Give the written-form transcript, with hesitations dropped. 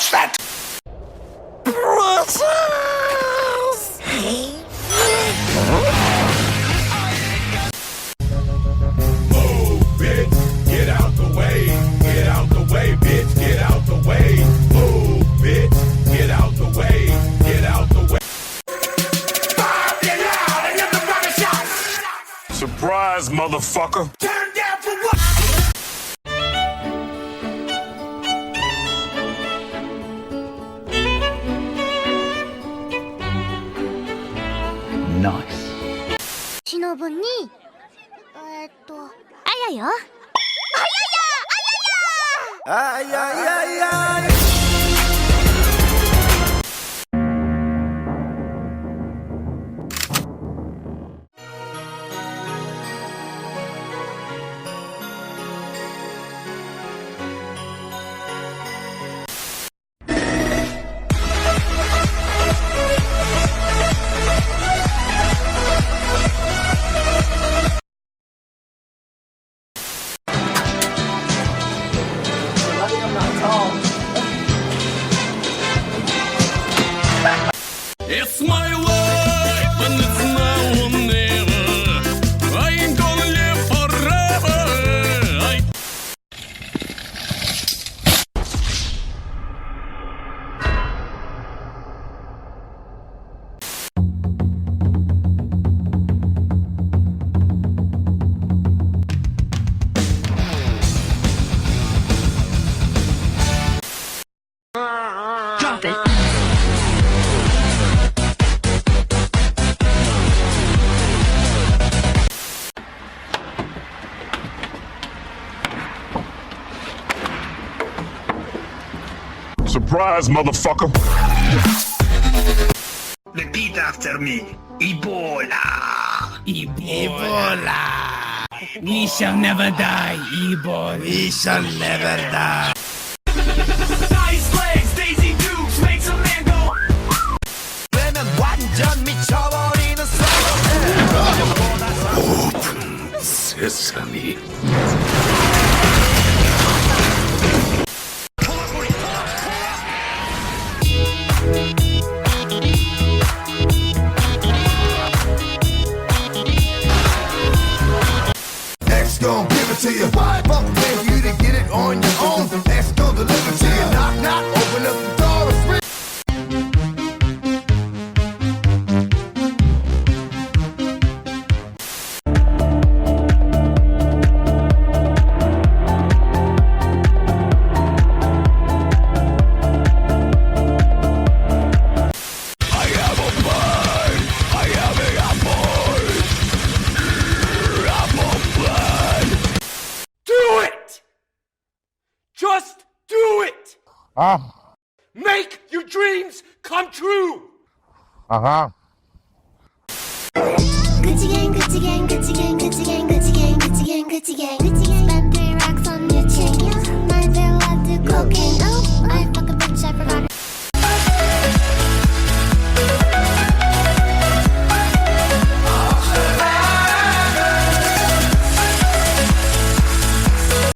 Watch that! Move, bitch! Get out the way! Get out the way, bitch! Get out the way! Move, bitch! Get out the way! Get out the way! Fire it out and let the rocket shots! Surprise, motherfucker! Turn down for what? Nice. しのぶにあやよAy, ay, ay, ay. It's my life and it's now or never. I ain't gonna live forever. Drop it. Surprise, motherfucker! Repeat after me. Ebola. Ebola. We shall never die, Ebola. We shall never die. Ice legs, Daisy Dukes, makes a man go. 빼면 완전 미쳐버리는 Sesame. X gon' give it to you. Fuck pay you to get it on your own. X gon' deliver to you. Knock, knock, open up the door. It's free. Do it! Just do it! Make your dreams come true! 口ゲン口ゲン口ゲン口ゲン口ゲン口ゲン口ゲン口ゲン口